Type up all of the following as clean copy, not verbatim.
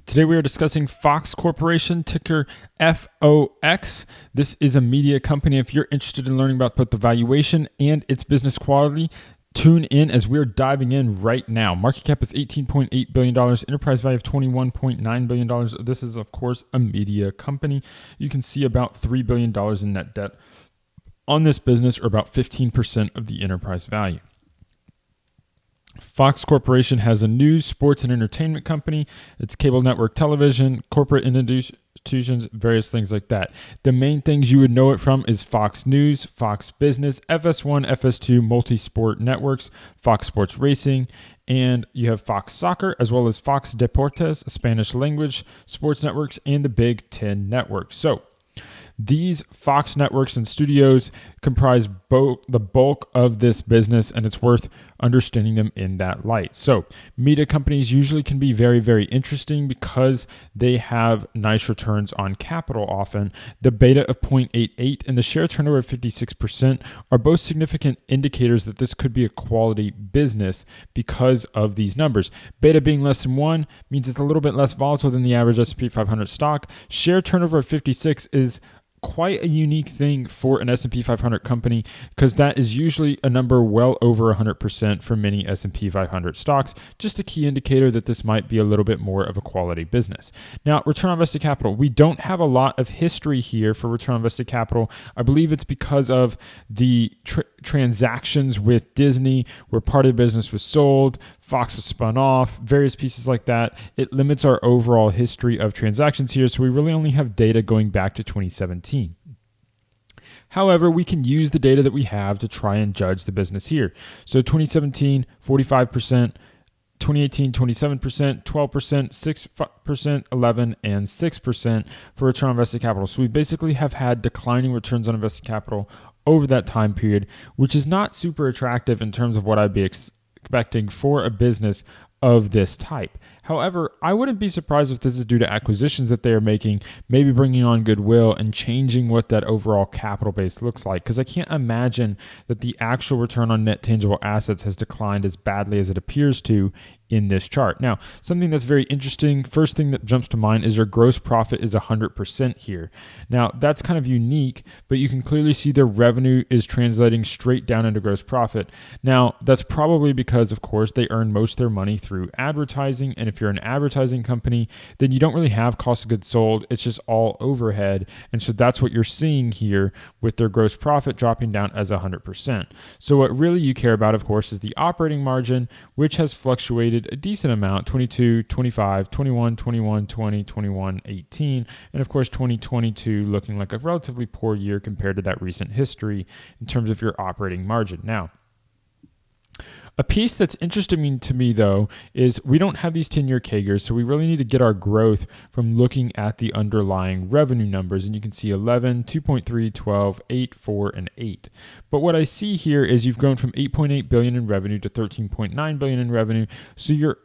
Today we are discussing Fox Corporation, ticker FOX. This is a media company. If you're interested in learning about both the valuation and its business quality, tune in as we're diving in right now. Market cap is $18.8 billion, enterprise value of $21.9 billion. This is, of course, a media company. You can see about $3 billion in net debt on this business, or about 15% of the enterprise value. Fox Corporation has a news, sports, and entertainment company. It's cable network television, corporate institutions, various things like that. The main things you would know it from is Fox News, Fox Business, FS1, FS2, multi-sport networks, Fox Sports Racing, and you have Fox Soccer, as well as Fox Deportes, a Spanish language sports networks, and the Big Ten network. So these Fox networks and studios comprise the bulk of this business, and it's worth understanding them in that light. So media companies usually can be very, very interesting because they have nice returns on capital often. The beta of 0.88 and the share turnover of 56% are both significant indicators that this could be a quality business because of these numbers. Beta being less than 1 means it's a little bit less volatile than the average S&P 500 stock. Share turnover of 56 is quite a unique thing for an S&P 500 company, because that is usually a number well over 100% for many S&P 500 stocks. Just a key indicator that this might be a little bit more of a quality business. Now, return on invested capital. We don't have a lot of history here for return on invested capital. I believe it's because of the transactions with Disney, where part of the business was sold, Fox was spun off, various pieces like that. It limits our overall history of transactions here, so we really only have data going back to 2017. However, we can use the data that we have to try and judge the business here. So 2017, 45%, 2018, 27%, 12%, 6%, 11%, and 6% for return on invested capital. So we basically have had declining returns on invested capital over that time period, which is not super attractive in terms of what I'd be expecting for a business of this type. However, I wouldn't be surprised if this is due to acquisitions that they are making, maybe bringing on goodwill and changing what that overall capital base looks like, because I can't imagine that the actual return on net tangible assets has declined as badly as it appears to in this chart. Now, something that's very interesting, first thing that jumps to mind is your gross profit is 100% here. Now, that's kind of unique, but you can clearly see their revenue is translating straight down into gross profit. Now, that's probably because, of course, they earn most of their money through advertising, and if you're an advertising company, then you don't really have cost of goods sold. It's just all overhead, and so that's what you're seeing here with their gross profit dropping down as 100%. So what really you care about, of course, is the operating margin, which has fluctuated a decent amount, 22, 25, 21, 21, 20, 21, 18, and of course 2022 looking like a relatively poor year compared to that recent history in terms of your operating margin. Now, a piece that's interesting to me, though, is we don't have these 10-year CAGRs, so we really need to get our growth from looking at the underlying revenue numbers. And you can see 11, 2.3, 12, 8, 4, and 8. But what I see here is you've grown from $8.8 billion in revenue to $13.9 billion in revenue. So you're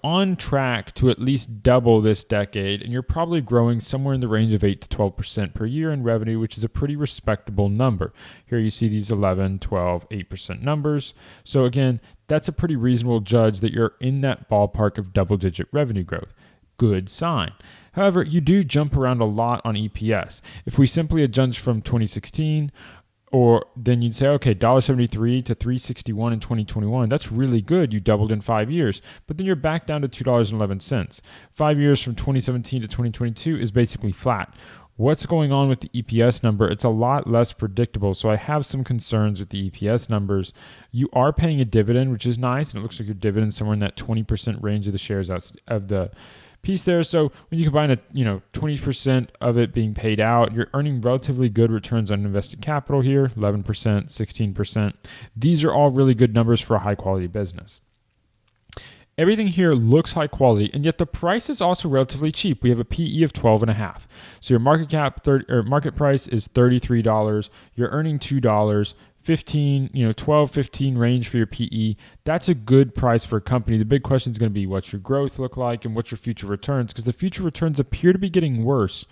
on track to at least double this decade, and you're probably growing somewhere in the range of 8 to 12% per year in revenue, which is a pretty respectable number. Here you see these 11, 12, 8% numbers. So again, that's a pretty reasonable judge that you're in that ballpark of double-digit revenue growth. Good sign. However, you do jump around a lot on EPS. If we simply adjust from 2016, or then you'd say, okay, $1.73 to $3.61 in 2021. That's really good. You doubled in 5 years. But then you're back down to $2.11. 5 years from 2017 to 2022 is basically flat. What's going on with the EPS number? It's a lot less predictable, so I have some concerns with the EPS numbers. You are paying a dividend, which is nice, and it looks like your dividend's somewhere in that 20% range of the shares out of the piece there. So when you combine 20% of it being paid out, you're earning relatively good returns on invested capital here, 11%, 16%. These are all really good numbers for a high-quality business. Everything here looks high quality, and yet the price is also relatively cheap. We have a PE of 12.5. So your market price is $33. You're earning $2. 12, 15 range for your PE. That's a good price for a company. The big question is going to be what's your growth look like and what's your future returns, because the future returns appear to be getting worse.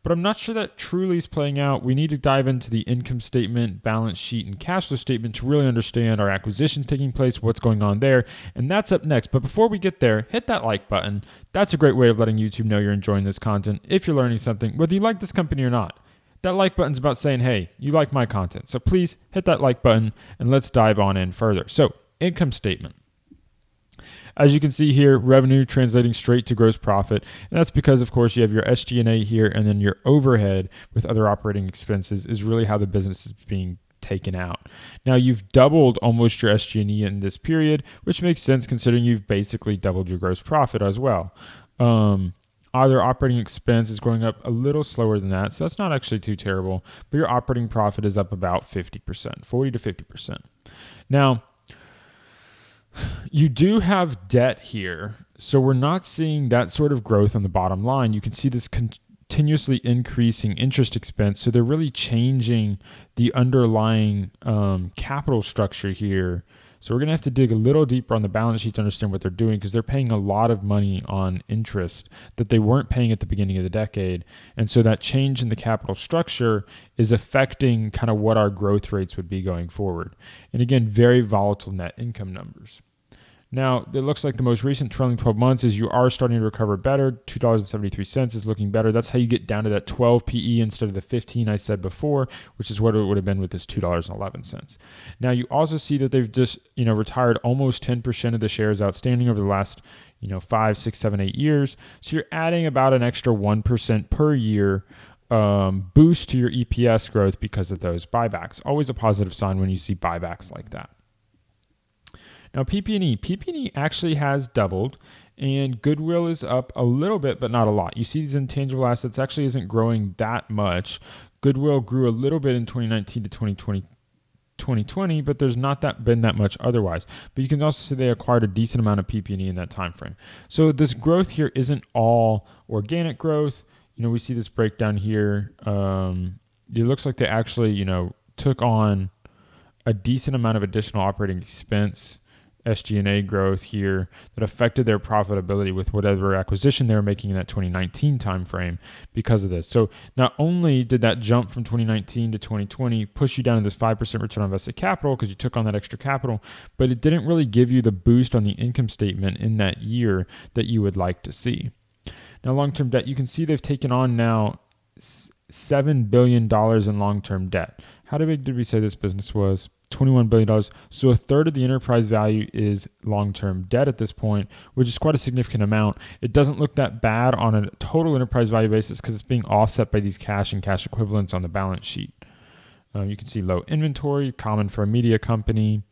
but I'm not sure that truly is playing out. We need to dive into the income statement, balance sheet, and cash flow statement to really understand our acquisitions taking place, what's going on there, and that's up next. But before we get there, hit that like button. That's a great way of letting YouTube know you're enjoying this content if you're learning something, whether you like this company or not. That like button's about saying, hey, you like my content. So please hit that like button and let's dive on in further. So, income statement. As you can see here, revenue translating straight to gross profit. And that's because, of course, you have your SG&A here, and then your overhead with other operating expenses is really how the business is being taken out. Now, you've doubled almost your SG&A in this period, which makes sense considering you've basically doubled your gross profit as well. Other operating expense is going up a little slower than that, so that's not actually too terrible. But your operating profit is up about 50%, 40 to 50%. Now, you do have debt here, so we're not seeing that sort of growth on the bottom line. You can see this continuously increasing interest expense, so they're really changing the underlying capital structure here. So we're going to have to dig a little deeper on the balance sheet to understand what they're doing, because they're paying a lot of money on interest that they weren't paying at the beginning of the decade. And so that change in the capital structure is affecting kind of what our growth rates would be going forward. And again, very volatile net income numbers. Now, it looks like the most recent trailing 12 months is you are starting to recover better. $2.73 is looking better. That's how you get down to that 12 PE instead of the 15 I said before, which is what it would have been with this $2.11. Now, you also see that they've just, retired almost 10% of the shares outstanding over the last, 5, 6, 7, 8 years. So you're adding about an extra 1% per year boost to your EPS growth because of those buybacks. Always a positive sign when you see buybacks like that. Now, PP&E actually has doubled, and goodwill is up a little bit, but not a lot. You see these intangible assets actually isn't growing that much. Goodwill grew a little bit in 2019 to 2020, but there's not been that much otherwise. But you can also see they acquired a decent amount of PP&E in that time frame. So this growth here isn't all organic growth. We see this breakdown here. It looks like they actually, took on a decent amount of additional operating expense, SG&A growth here that affected their profitability with whatever acquisition they were making in that 2019 timeframe because of this. So not only did that jump from 2019 to 2020 push you down to this 5% return on invested capital because you took on that extra capital, but it didn't really give you the boost on the income statement in that year that you would like to see. Now, long-term debt, you can see they've taken on now $7 billion in long-term debt. How big did we say this business was? $21 billion. So a third of the enterprise value is long-term debt at this point, which is quite a significant amount. It doesn't look that bad on a total enterprise value basis because it's being offset by these cash and cash equivalents on the balance sheet. You can see low inventory, common for a media company.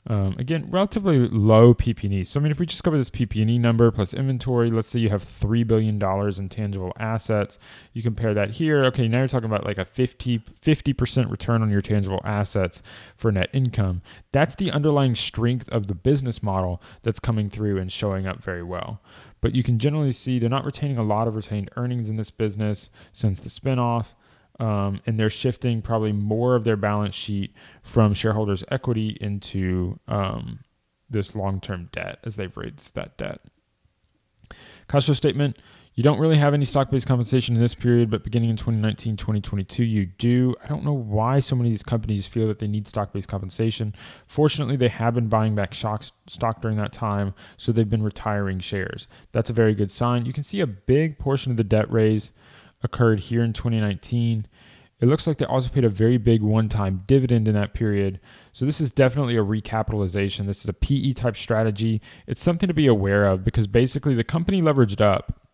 Again, relatively low PP&E. So, if we just cover this PP&E number plus inventory, let's say you have $3 billion in tangible assets. You compare that here. Okay, now you're talking about like a 50% return on your tangible assets for net income. That's the underlying strength of the business model that's coming through and showing up very well. But you can generally see they're not retaining a lot of retained earnings in this business since the spinoff. And they're shifting probably more of their balance sheet from shareholders' equity into this long-term debt as they've raised that debt. Cash flow statement, you don't really have any stock-based compensation in this period, but beginning in 2019, 2022, you do. I don't know why so many of these companies feel that they need stock-based compensation. Fortunately, they have been buying back stock during that time, so they've been retiring shares. That's a very good sign. You can see a big portion of the debt raise occurred here in 2019. It looks like they also paid a very big one-time dividend in that period. So this is definitely a recapitalization. This is a PE type strategy. It's something to be aware of because basically the company leveraged up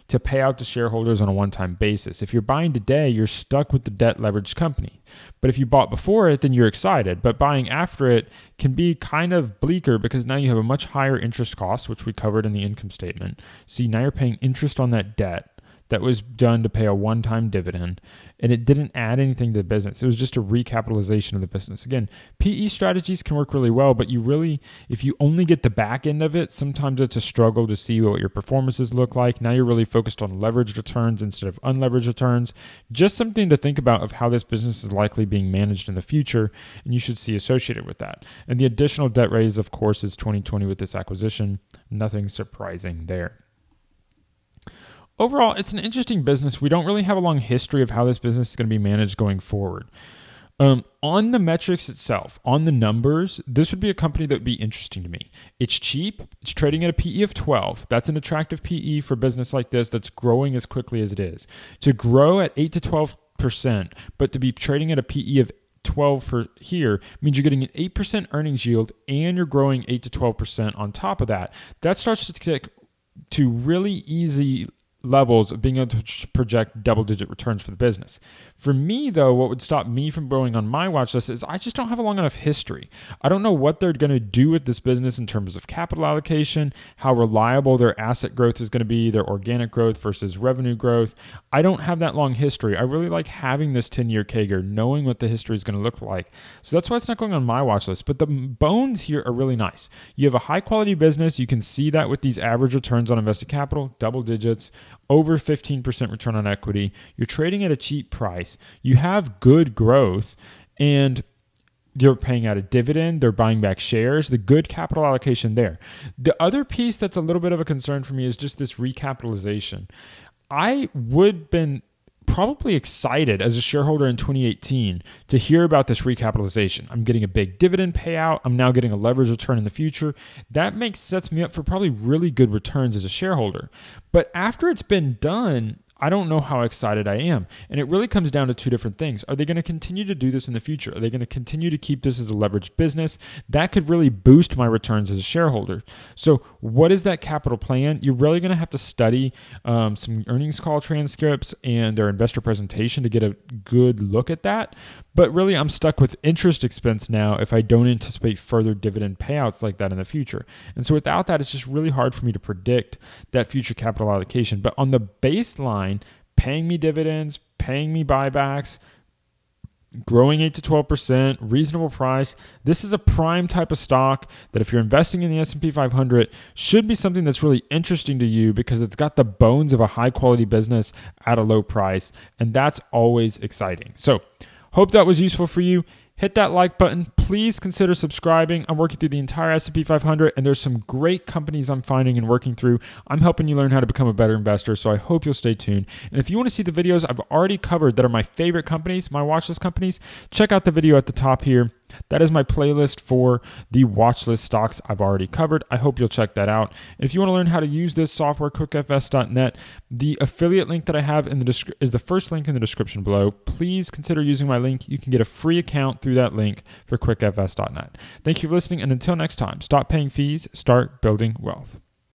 to pay out to shareholders on a one-time basis. If you're buying today, you're stuck with the debt leveraged company. But if you bought before it, then you're excited. But buying after it can be kind of bleaker because now you have a much higher interest cost, which we covered in the income statement. See, now you're paying interest on that debt that was done to pay a one-time dividend, and it didn't add anything to the business. It was just a recapitalization of the business. Again, PE strategies can work really well, but if you only get the back end of it, sometimes it's a struggle to see what your performances look like. Now you're really focused on leveraged returns instead of unleveraged returns. Just something to think about of how this business is likely being managed in the future, and you should see associated with that. And the additional debt raise, of course, is 2020 with this acquisition. Nothing surprising there. Overall, it's an interesting business. We don't really have a long history of how this business is going to be managed going forward. On the metrics itself, on the numbers, this would be a company that would be interesting to me. It's cheap. It's trading at a PE of 12. That's an attractive PE for a business like this that's growing as quickly as it is. To grow at 8 to 12%, but to be trading at a PE of 12 per here means you're getting an 8% earnings yield and you're growing 8 to 12% on top of that. That starts to get to really easy levels of being able to project double-digit returns for the business. For me, though, what would stop me from going on my watch list is I just don't have a long enough history. I don't know what they're going to do with this business in terms of capital allocation, how reliable their asset growth is going to be, their organic growth versus revenue growth. I don't have that long history. I really like having this 10-year CAGR, knowing what the history is going to look like. So that's why it's not going on my watch list. But the bones here are really nice. You have a high-quality business. You can see that with these average returns on invested capital, double digits, over 15% return on equity. You're trading at a cheap price. You have good growth, and you're paying out a dividend. They're buying back shares. The good capital allocation there. The other piece that's a little bit of a concern for me is just this recapitalization. I would have been probably excited as a shareholder in 2018 to hear about this recapitalization. I'm getting a big dividend payout. I'm now getting a leverage return in the future. That sets me up for probably really good returns as a shareholder. But after it's been done, I don't know how excited I am. And it really comes down to two different things. Are they going to continue to do this in the future? Are they going to continue to keep this as a leveraged business? That could really boost my returns as a shareholder. So what is that capital plan? You're really going to have to study some earnings call transcripts and their investor presentation to get a good look at that. But really, I'm stuck with interest expense now if I don't anticipate further dividend payouts like that in the future. And so without that, it's just really hard for me to predict that future capital allocation. But on the baseline, paying me dividends, paying me buybacks, growing 8 to 12%, reasonable price. This is a prime type of stock that if you're investing in the S&P 500 should be something that's really interesting to you because it's got the bones of a high quality business at a low price. And that's always exciting. So hope that was useful for you. Hit that like button. Please consider subscribing. I'm working through the entire S&P 500, and there's some great companies I'm finding and working through. I'm helping you learn how to become a better investor, so I hope you'll stay tuned. And if you want to see the videos I've already covered that are my favorite companies, my watch list companies, check out the video at the top here. That is my playlist for the watch list stocks I've already covered. I hope you'll check that out. And if you want to learn how to use this software, quickfs.net, the affiliate link that I have is the first link in the description below. Please consider using my link. You can get a free account through that link for quickfs.net. Thank you for listening, and until next time, stop paying fees, start building wealth.